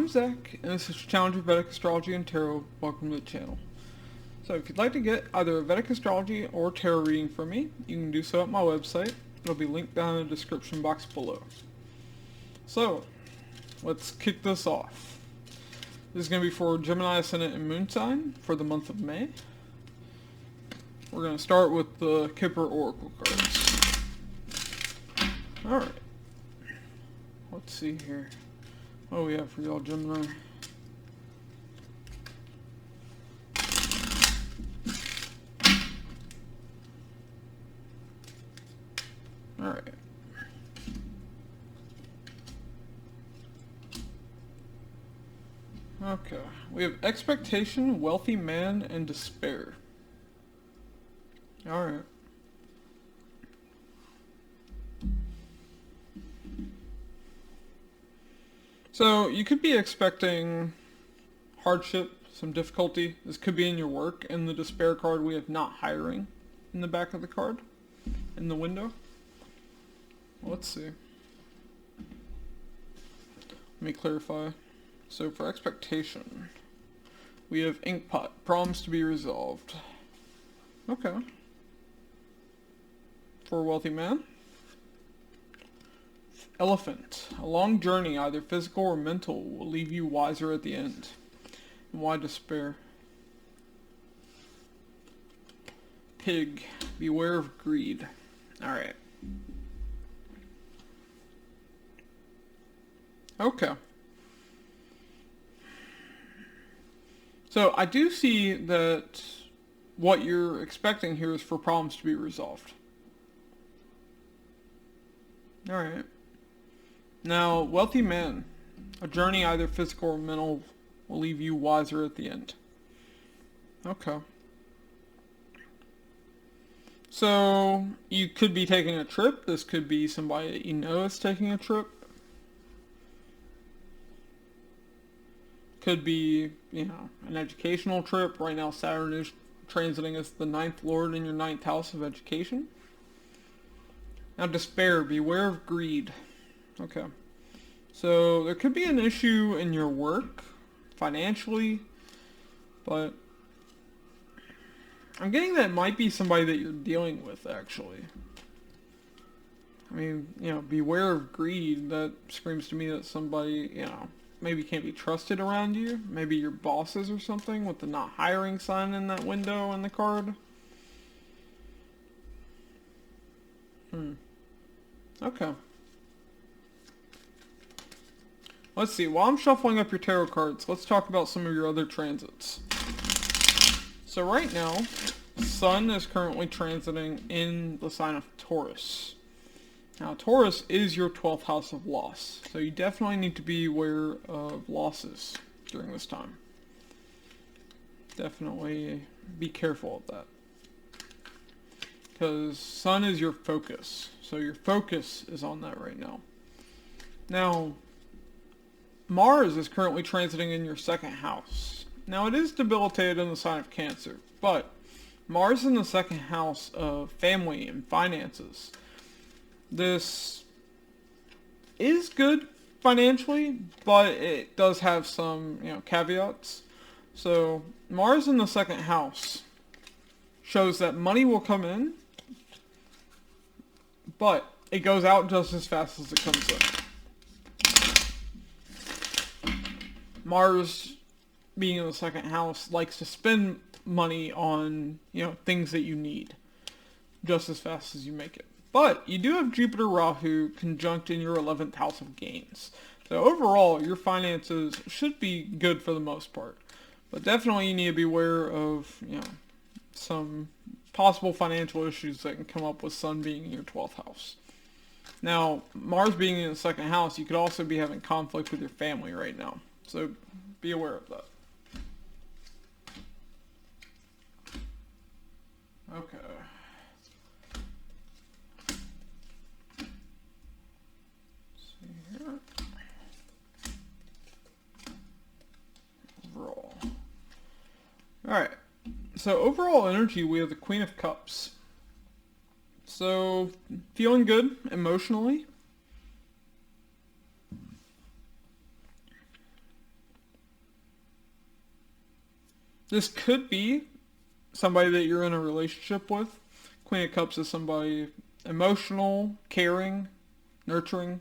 I'm Zach, and this is Challenge of Vedic Astrology and Tarot. Welcome to the channel. So if you'd like to get either a Vedic Astrology or Tarot reading from me, you can do so at my website. It'll be linked down in the description box below. So, let's kick this off. This is going to be for Gemini, Ascendant, and Moon sign for the month of May. We're going to start with the Kipper Oracle cards. Alright. Let's see here. What do we have for y'all, Gemini? Alright. Okay. We have expectation, wealthy man, and despair. Alright. So, you could be expecting hardship, some difficulty. This could be in your work. In the despair card, we have not hiring in the back of the card, in the window. Let's see. Let me clarify. So, for expectation, we have inkpot, problems to be resolved. Okay. For a wealthy man. Elephant. A long journey, either physical or mental, will leave you wiser at the end. And why despair? Pig. Beware of greed. Alright. Okay. So, I do see that what you're expecting here is for problems to be resolved. Alright. Now, wealthy man. A journey either physical or mental will leave you wiser at the end. Okay. So, you could be taking a trip. This could be somebody that you know is taking a trip. Could be, an educational trip. Right now, Saturn is transiting as the 9th lord in your 9th house of education. Now, despair. Beware of greed. Okay. So, there could be an issue in your work, financially, but I'm getting that it might be somebody that you're dealing with, actually. I mean, beware of greed. That screams to me that somebody, maybe can't be trusted around you. Maybe your bosses or something with the not hiring sign in that window in the card. Okay. Let's see. While I'm shuffling up your tarot cards, let's talk about some of your other transits. So right now, Sun is currently transiting in the sign of Taurus. Now, Taurus is your 12th house of loss, so you definitely need to be aware of losses during this time. Definitely be careful of that. Because Sun is your focus, so your focus is on that right now. Now, Mars is currently transiting in your 2nd house. Now, it is debilitated in the sign of Cancer, but Mars in the 2nd house of family and finances. This is good financially, but it does have some, caveats. So, Mars in the 2nd house shows that money will come in, but it goes out just as fast as it comes in. Mars, being in the 2nd house, likes to spend money on, things that you need just as fast as you make it. But you do have Jupiter Rahu conjunct in your 11th house of gains. So overall, your finances should be good for the most part. But definitely you need to be aware of, some possible financial issues that can come up with Sun being in your 12th house. Now, Mars being in the 2nd house, you could also be having conflict with your family right now. So be aware of that. Okay. Alright, so overall energy, we have the Queen of Cups. So, feeling good emotionally. This could be somebody that you're in a relationship with. Queen of Cups is somebody emotional, caring, nurturing.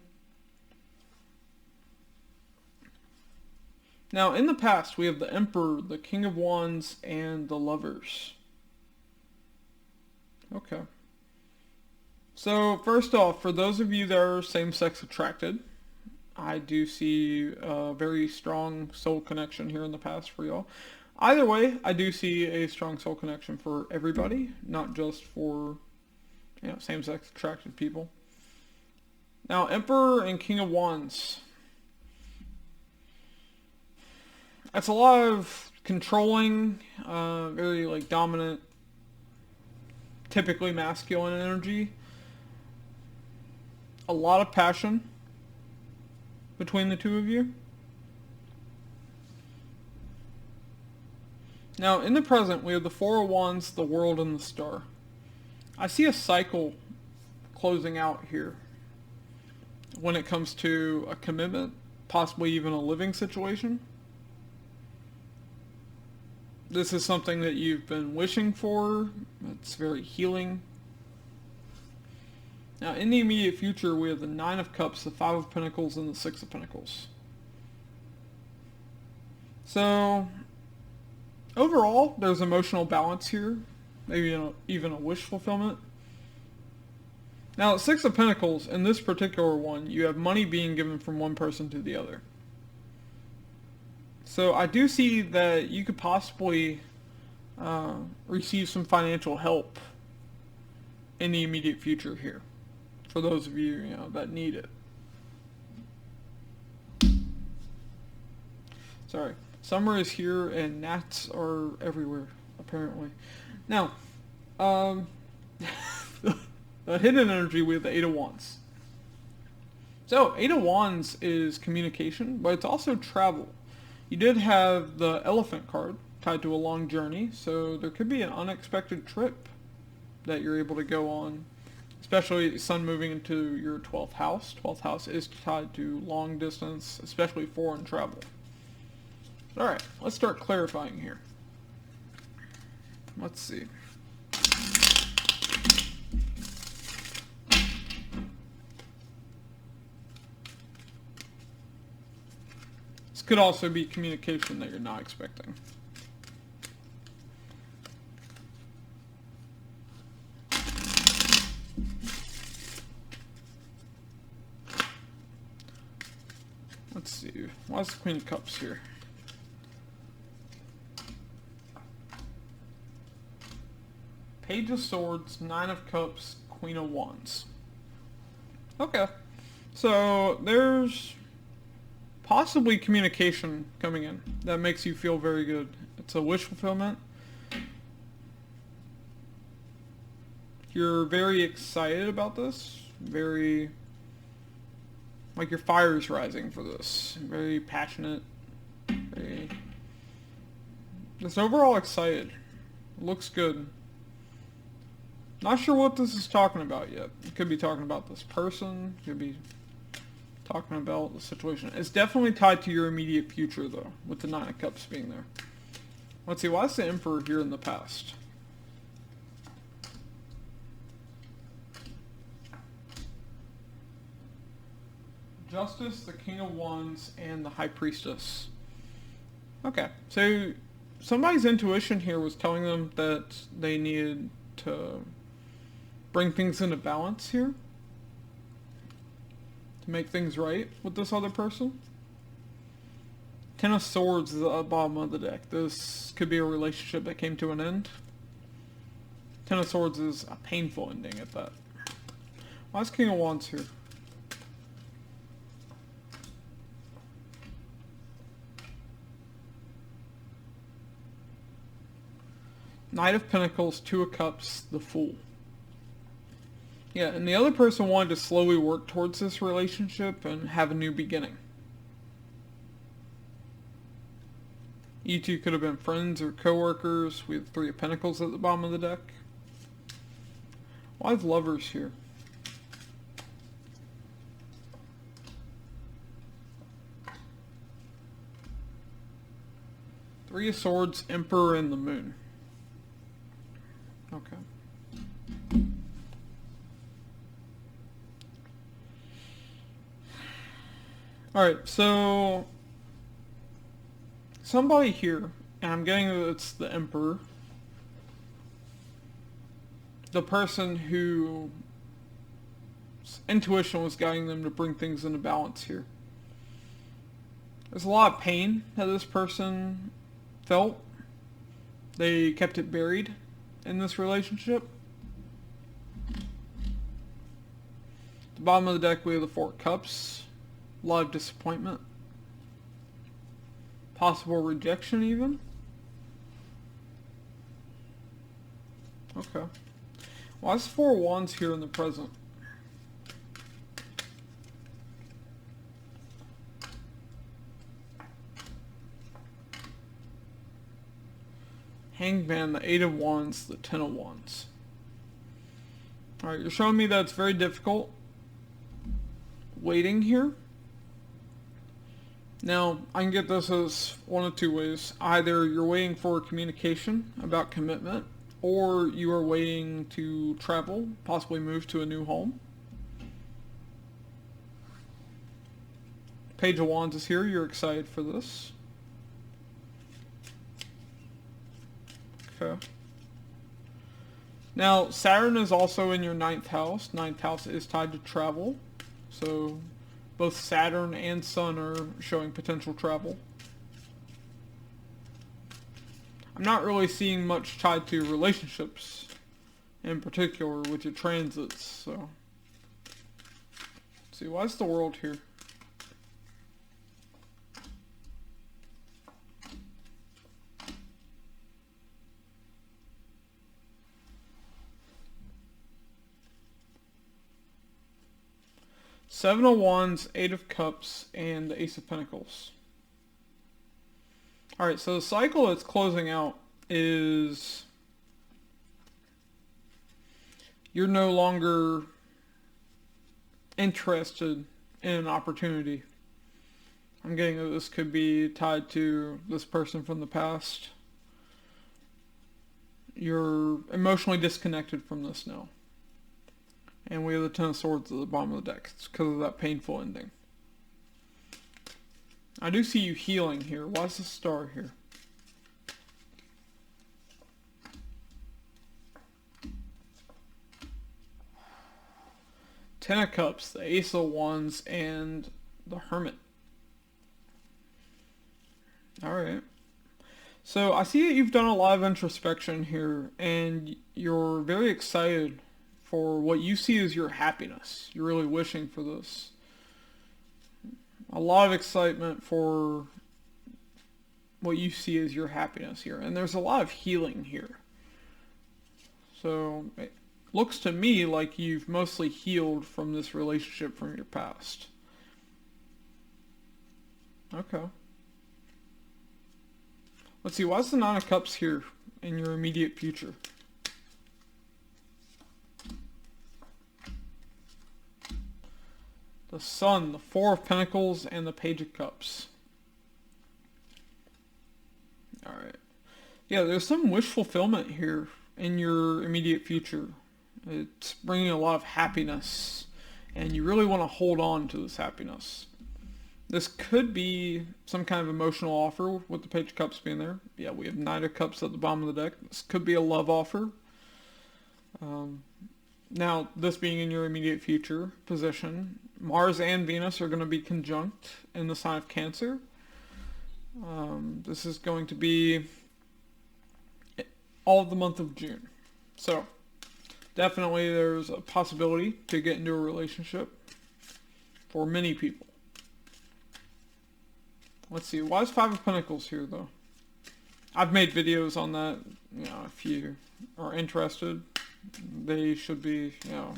Now, in the past, we have the Emperor, the King of Wands, and the Lovers. Okay. So, first off, for those of you that are same-sex attracted, I do see a very strong soul connection here in the past for y'all. Either way, I do see a strong soul connection for everybody, not just for, same-sex attracted people. Now, Emperor and King of Wands. That's a lot of controlling, very like dominant, typically masculine energy. A lot of passion between the two of you. Now, in the present, we have the Four of Wands, the World, and the Star. I see a cycle closing out here when it comes to a commitment, possibly even a living situation. This is something that you've been wishing for. It's very healing. Now, in the immediate future, we have the Nine of Cups, the Five of Pentacles, and the Six of Pentacles. So, overall, there's emotional balance here. Maybe even a wish fulfillment. Now, Six of Pentacles, in this particular one, you have money being given from one person to the other. So I do see that you could possibly receive some financial help in the immediate future here, for those of you, that need it. Sorry, summer is here and gnats are everywhere, apparently. Now, the hidden energy, we have the Eight of Wands. So, Eight of Wands is communication, but it's also travel. You did have the Elephant card tied to a long journey, so there could be an unexpected trip that you're able to go on, especially Sun moving into your 12th house. 12th house is tied to long distance, especially foreign travel. Alright, let's start clarifying here. Let's see. This could also be communication that you're not expecting. Let's see. Why is the Queen of Cups here? Page of Swords, Nine of Cups, Queen of Wands. Okay. So there's possibly communication coming in that makes you feel very good. It's a wish fulfillment. You're very excited about this. Very, like your fire is rising for this. Very passionate. Very, just overall excited. Looks good. Not sure what this is talking about yet. It could be talking about this person. It could be talking about the situation. It's definitely tied to your immediate future, though, with the Nine of Cups being there. Let's see, why is the Emperor here in the past? Justice, the King of Wands, and the High Priestess. Okay, so somebody's intuition here was telling them that they needed to bring things into balance here, to make things right with this other person. Ten of Swords is at the bottom of the deck. This could be a relationship that came to an end. Ten of Swords is a painful ending at that. Why is King of Wands here? Knight of Pentacles, Two of Cups, the Fool. Yeah, and the other person wanted to slowly work towards this relationship and have a new beginning. You two could have been friends or co-workers. We have Three of Pentacles at the bottom of the deck. Why have Lovers here? Three of Swords, Emperor, and the Moon. Okay. Alright, so somebody here, and I'm getting that it's the Emperor, the person whose intuition was guiding them to bring things into balance here. There's a lot of pain that this person felt. They kept it buried in this relationship. At the bottom of the deck we have the Four of Cups. A lot of disappointment. Possible rejection even. Okay. Why is Four of Wands here in the present? Hangman, the Eight of Wands, the Ten of Wands. Alright, you're showing me that it's very difficult waiting here. Now, I can get this as one of two ways. Either you're waiting for communication about commitment, or you are waiting to travel, possibly move to a new home. Page of Wands is here. You're excited for this. Okay. Now, Saturn is also in your 9th house. 9th house is tied to travel. So, both Saturn and Sun are showing potential travel. I'm not really seeing much tied to relationships in particular with your transits, so. Let's see, why is the World here? Seven of Wands, Eight of Cups, and the Ace of Pentacles. Alright, so the cycle that's closing out is you're no longer interested in an opportunity. I'm getting that this could be tied to this person from the past. You're emotionally disconnected from this now. And we have the Ten of Swords at the bottom of the deck. It's because of that painful ending. I do see you healing here. Why is the Star here? Ten of Cups, the Ace of Wands, and the Hermit. Alright. So I see that you've done a lot of introspection here, and you're very excited for what you see as your happiness. You're really wishing for this. A lot of excitement for what you see as your happiness here. And there's a lot of healing here. So it looks to me like you've mostly healed from this relationship from your past. Okay. Let's see, why is the Nine of Cups here in your immediate future? The Sun, the Four of Pentacles, and the Page of Cups. Alright. Yeah, there's some wish fulfillment here in your immediate future. It's bringing a lot of happiness, and you really want to hold on to this happiness. This could be some kind of emotional offer with the Page of Cups being there. Yeah, we have Knight of Cups at the bottom of the deck. This could be a love offer. Now, this being in your immediate future position, Mars and Venus are going to be conjunct in the sign of Cancer. This is going to be all of the month of June. So, definitely there's a possibility to get into a relationship for many people. Let's see, why is Five of Pentacles here though? I've made videos on that, you know, if you are interested. They should be, you know,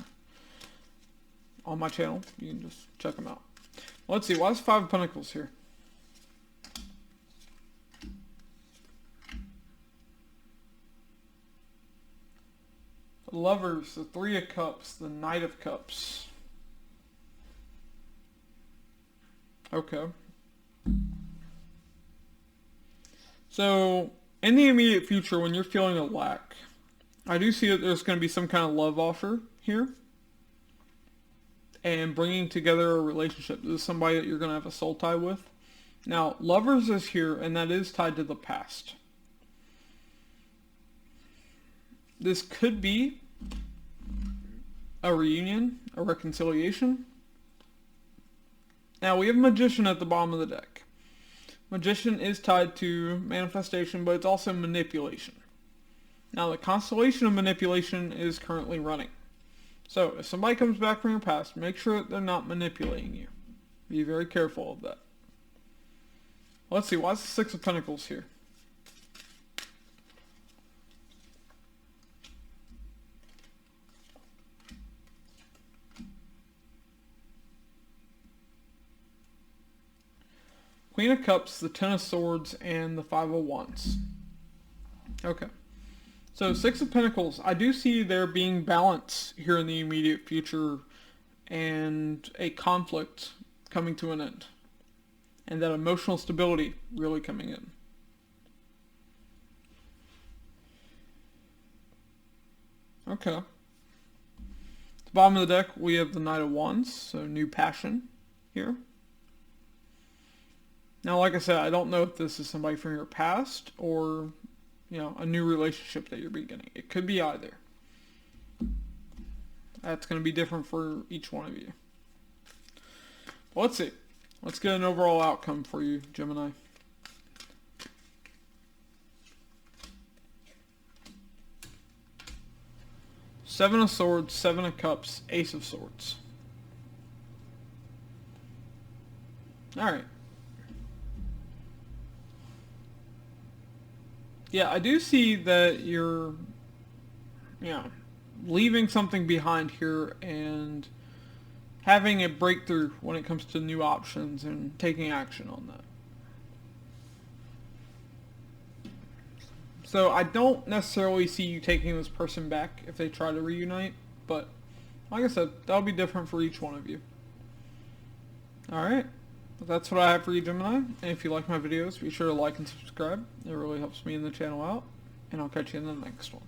on my channel. You can just check them out. Let's see, why is Five of Pentacles here? The Lovers, the Three of Cups, the Knight of Cups. Okay. So, in the immediate future, when you're feeling a lack, I do see that there's going to be some kind of love offer here. And bringing together a relationship. This is somebody that you're going to have a soul tie with. Now, lovers is here, and that is tied to the past. This could be a reunion, a reconciliation. Now, we have Magician at the bottom of the deck. Magician is tied to manifestation, but it's also manipulation. Now, the constellation of manipulation is currently running. So, if somebody comes back from your past, make sure that they're not manipulating you. Be very careful of that. Let's see, why is the Six of Pentacles here? Queen of Cups, the Ten of Swords, and the Five of Wands. Okay. So, Six of Pentacles, I do see there being balance here in the immediate future and a conflict coming to an end. And that emotional stability really coming in. Okay. At the bottom of the deck, we have the Knight of Wands, so new passion here. Now, like I said, I don't know if this is somebody from your past or, a new relationship that you're beginning. It could be either. That's going to be different for each one of you. Well, let's see. Let's get an overall outcome for you, Gemini. Seven of Swords, Seven of Cups, Ace of Swords. Alright. Yeah, I do see that you're, leaving something behind here and having a breakthrough when it comes to new options and taking action on that. So I don't necessarily see you taking this person back if they try to reunite, but like I said, that'll be different for each one of you. Alright. That's what I have for you, Gemini. And if you like my videos, be sure to like and subscribe. It really helps me and the channel out. And I'll catch you in the next one.